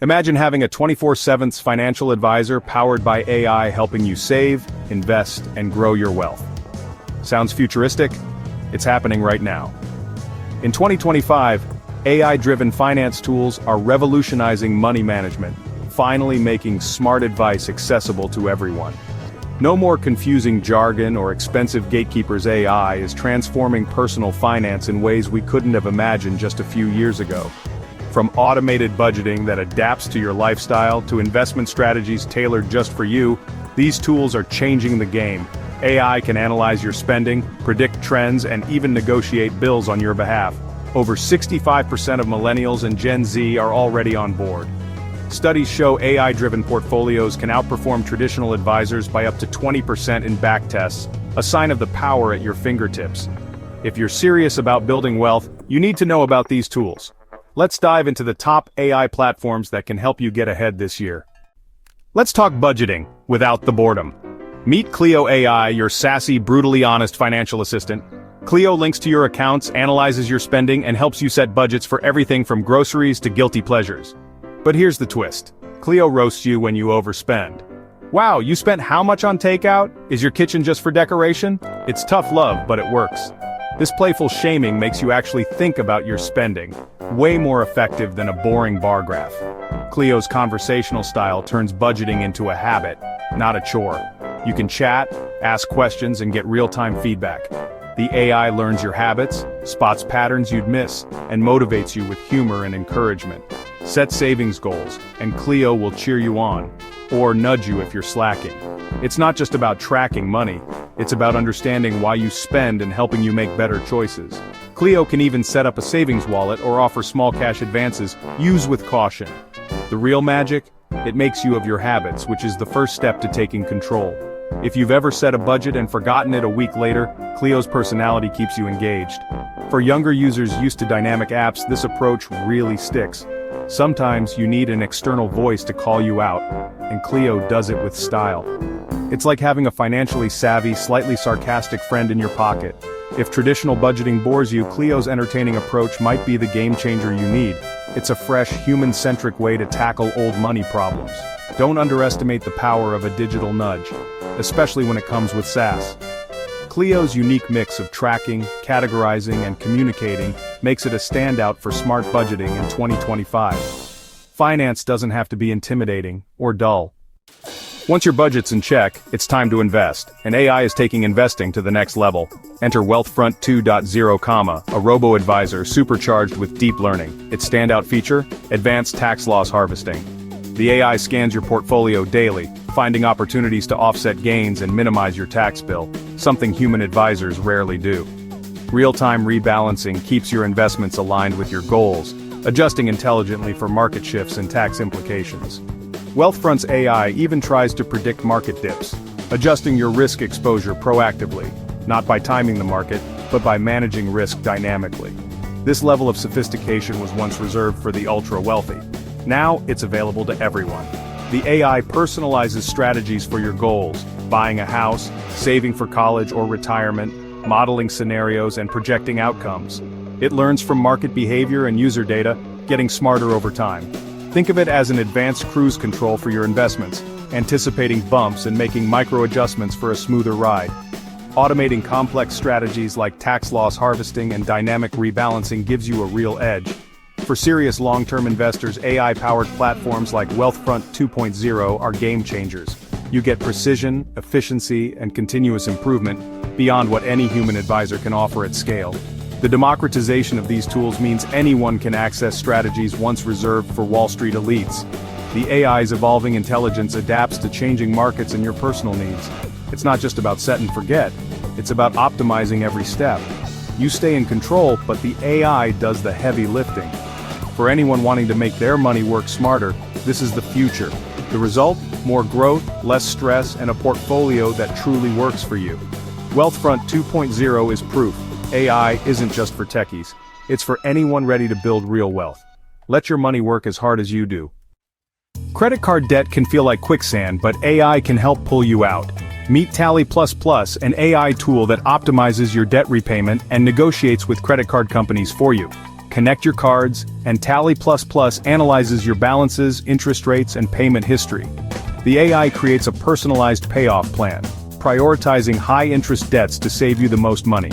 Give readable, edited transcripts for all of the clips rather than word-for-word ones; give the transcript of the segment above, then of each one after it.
Imagine having a 24/7 financial advisor powered by AI helping you save, invest, and grow your wealth. Sounds futuristic? It's happening right now. In 2025, AI-driven finance tools are revolutionizing money management, finally making smart advice accessible to everyone. No more confusing jargon or expensive gatekeepers. AI is transforming personal finance in ways we couldn't have imagined just a few years ago. From automated budgeting that adapts to your lifestyle to investment strategies tailored just for you, these tools are changing the game. AI can analyze your spending, predict trends, and even negotiate bills on your behalf. Over 65% of millennials and Gen Z are already on board. Studies show AI-driven portfolios can outperform traditional advisors by up to 20% in backtests, a sign of the power at your fingertips. If you're serious about building wealth, you need to know about these tools. Let's dive into the top AI platforms that can help you get ahead this year. Let's talk budgeting without the boredom. Meet Cleo AI, your sassy, brutally honest financial assistant. Cleo links to your accounts, analyzes your spending, and helps you set budgets for everything from groceries to guilty pleasures. But here's the twist. Cleo roasts you when you overspend. Wow, you spent how much on takeout? Is your kitchen just for decoration? It's tough love, but it works. This playful shaming makes you actually think about your spending, way more effective than a boring bar graph. Cleo's conversational style turns budgeting into a habit, not a chore. You can chat, ask questions, and get real-time feedback. The AI learns your habits, spots patterns you'd miss, and motivates you with humor and encouragement. Set savings goals, and Cleo will cheer you on, or nudge you if you're slacking. It's not just about tracking money, it's about understanding why you spend and helping you make better choices. Cleo can even set up a savings wallet or offer small cash advances. Use with caution. The real magic? It makes you of your habits, which is the first step to taking control. If you've ever set a budget and forgotten it a week later, Cleo's personality keeps you engaged. For younger users used to dynamic apps, this approach really sticks. Sometimes you need an external voice to call you out, and Cleo does it with style. It's like having a financially savvy, slightly sarcastic friend in your pocket. If traditional budgeting bores you, Cleo's entertaining approach might be the game changer you need. It's a fresh, human-centric way to tackle old money problems. Don't underestimate the power of a digital nudge, especially when it comes with sass. Cleo's unique mix of tracking, categorizing, and communicating makes it a standout for smart budgeting in 2025. Finance doesn't have to be intimidating or dull. Once your budget's in check, it's time to invest, and AI is taking investing to the next level. Enter Wealthfront 2.0, a robo-advisor supercharged with deep learning. Its standout feature? Advanced tax loss harvesting. The AI scans your portfolio daily, finding opportunities to offset gains and minimize your tax bill, something human advisors rarely do. Real-time rebalancing keeps your investments aligned with your goals, adjusting intelligently for market shifts and tax implications. Wealthfront's AI even tries to predict market dips, adjusting your risk exposure proactively, not by timing the market, but by managing risk dynamically. This level of sophistication was once reserved for the ultra-wealthy. Now, it's available to everyone. The AI personalizes strategies for your goals, buying a house, saving for college or retirement, modeling scenarios and projecting outcomes. It learns from market behavior and user data, getting smarter over time. Think of it as an advanced cruise control for your investments, anticipating bumps and making micro-adjustments for a smoother ride. Automating complex strategies like tax loss harvesting and dynamic rebalancing gives you a real edge. For serious long-term investors, AI-powered platforms like Wealthfront 2.0 are game changers. You get precision, efficiency, and continuous improvement beyond what any human advisor can offer at scale. The democratization of these tools means anyone can access strategies once reserved for Wall Street elites. The AI's evolving intelligence adapts to changing markets and your personal needs. It's not just about set and forget, it's about optimizing every step. You stay in control, but the AI does the heavy lifting. For anyone wanting to make their money work smarter, this is the future. The result? More growth, less stress, and a portfolio that truly works for you. Wealthfront 2.0 is proof. AI isn't just for techies. It's for anyone ready to build real wealth. Let your money work as hard as you do. Credit card debt can feel like quicksand, but AI can help pull you out. Meet Tally++, an AI tool that optimizes your debt repayment and negotiates with credit card companies for you. connect your cards, and Tally++ analyzes your balances, interest rates, and payment history. The AI creates a personalized payoff plan, prioritizing high-interest debts to save you the most money.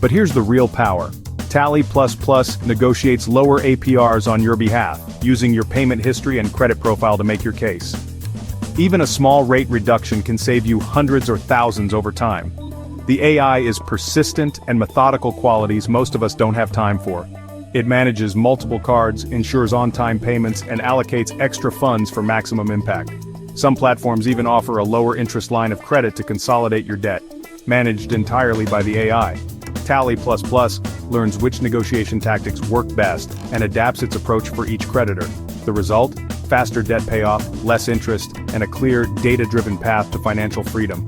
But here's the real power. Tally++ negotiates lower APRs on your behalf, using your payment history and credit profile to make your case. Even a small rate reduction can save you hundreds or thousands over time. The AI is persistent and methodical qualities most of us don't have time for. It manages multiple cards, ensures on-time payments, and allocates extra funds for maximum impact. Some platforms even offer a lower interest line of credit to consolidate your debt, managed entirely by the AI. Tally++ learns which negotiation tactics work best and adapts its approach for each creditor. The result? Faster debt payoff, less interest, and a clear, data-driven path to financial freedom.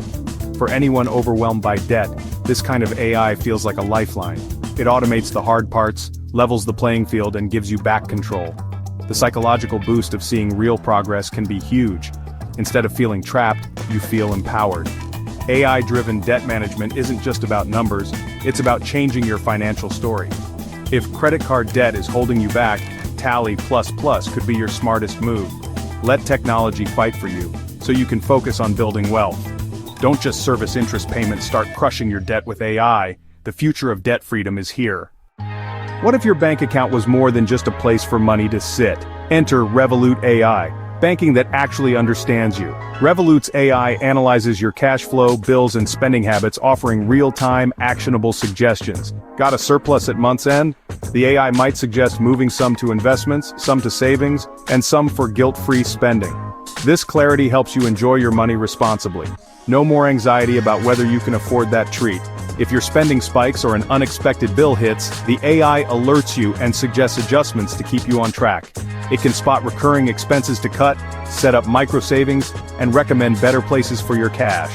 For anyone overwhelmed by debt, this kind of AI feels like a lifeline. It automates the hard parts, levels the playing field, and gives you back control. The psychological boost of seeing real progress can be huge. Instead of feeling trapped, you feel empowered. AI-driven debt management isn't just about numbers, it's about changing your financial story. If credit card debt is holding you back, Tally++ could be your smartest move. Let technology fight for you, so you can focus on building wealth. Don't just service interest payments, start crushing your debt with AI. The future of debt freedom is here. What if your bank account was more than just a place for money to sit? Enter Revolut AI, banking that actually understands you. Revolut's AI analyzes your cash flow, bills, and spending habits, offering real-time, actionable suggestions. Got a surplus at month's end? The AI might suggest moving some to investments, some to savings, and some for guilt-free spending. This clarity helps you enjoy your money responsibly. No more anxiety about whether you can afford that treat. If your spending spikes or an unexpected bill hits, the AI alerts you and suggests adjustments to keep you on track. It can spot recurring expenses to cut, set up micro savings, and recommend better places for your cash.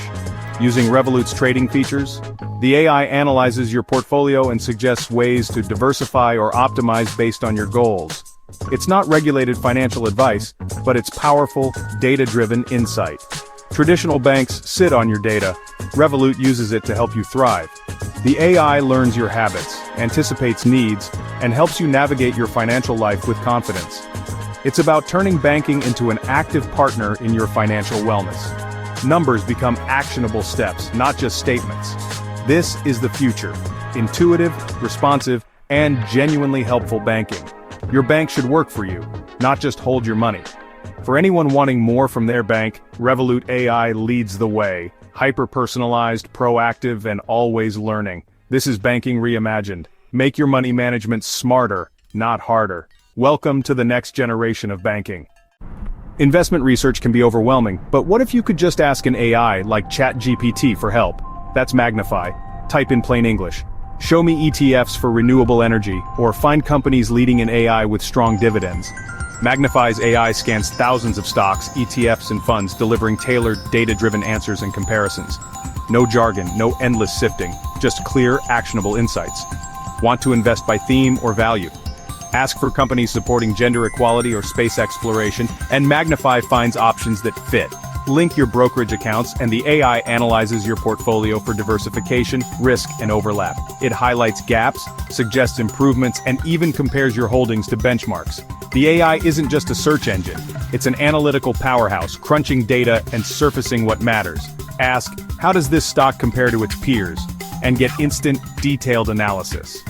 Using Revolut's trading features, the AI analyzes your portfolio and suggests ways to diversify or optimize based on your goals. It's not regulated financial advice, but it's powerful, data-driven insight. Traditional banks sit on your data. Revolut uses it to help you thrive. The AI learns your habits, anticipates needs, and helps you navigate your financial life with confidence. It's about turning banking into an active partner in your financial wellness. Numbers become actionable steps, not just statements. This is the future. Intuitive, responsive, and genuinely helpful banking. Your bank should work for you, not just hold your money. For anyone wanting more from their bank, Revolut AI leads the way. Hyper-personalized, proactive, and always learning. This is banking reimagined. Make your money management smarter, not harder. Welcome to the next generation of banking. Investment research can be overwhelming, but what if you could just ask an AI like ChatGPT for help? That's Magnifi. Type in plain English. Show me ETFs for renewable energy, or find companies leading in AI with strong dividends. Magnifi's AI scans thousands of stocks, ETFs, and funds, delivering tailored, data-driven answers and comparisons. No jargon, no endless sifting, just clear, actionable insights. Want to invest by theme or value? Ask for companies supporting gender equality or space exploration, and Magnifi finds options that fit. Link your brokerage accounts, and the AI analyzes your portfolio for diversification, risk, and overlap. It highlights gaps, suggests improvements, and even compares your holdings to benchmarks. The AI isn't just a search engine. It's an analytical powerhouse, crunching data and surfacing what matters. Ask, how does this stock compare to its peers? And get instant, detailed analysis.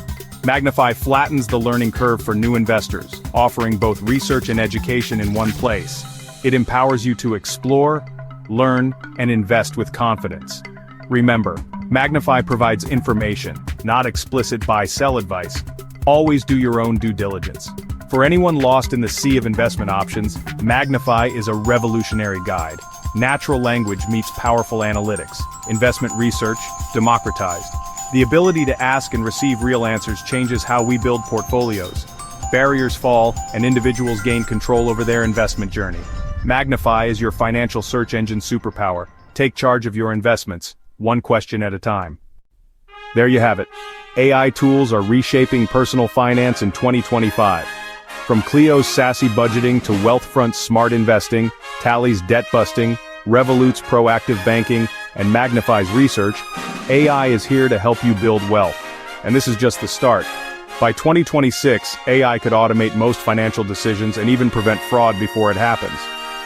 Magnifi flattens the learning curve for new investors, offering both research and education in one place. It empowers you to explore, learn, and invest with confidence. Remember, Magnifi provides information, not explicit buy-sell advice. Always do your own due diligence. For anyone lost in the sea of investment options, Magnifi is a revolutionary guide. Natural language meets powerful analytics. Investment research, democratized. The ability to ask and receive real answers changes how we build portfolios. Barriers fall, and individuals gain control over their investment journey. Magnifi is your financial search engine superpower. Take charge of your investments, one question at a time. There you have it. AI tools are reshaping personal finance in 2025. From Cleo's sassy budgeting to Wealthfront's smart investing, Tally's debt busting, Revolut's proactive banking, and Magnifi's research, AI is here to help you build wealth. And this is just the start. By 2026, AI could automate most financial decisions and even prevent fraud before it happens.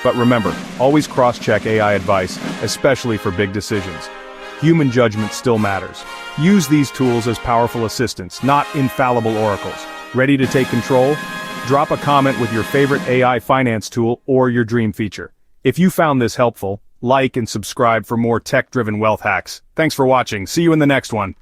But remember, always cross-check AI advice, especially for big decisions. Human judgment still matters. Use these tools as powerful assistants, not infallible oracles. Ready to take control? Drop a comment with your favorite AI finance tool or your dream feature. If you found this helpful, like and subscribe for more tech-driven wealth hacks. Thanks for watching. See you in the next one.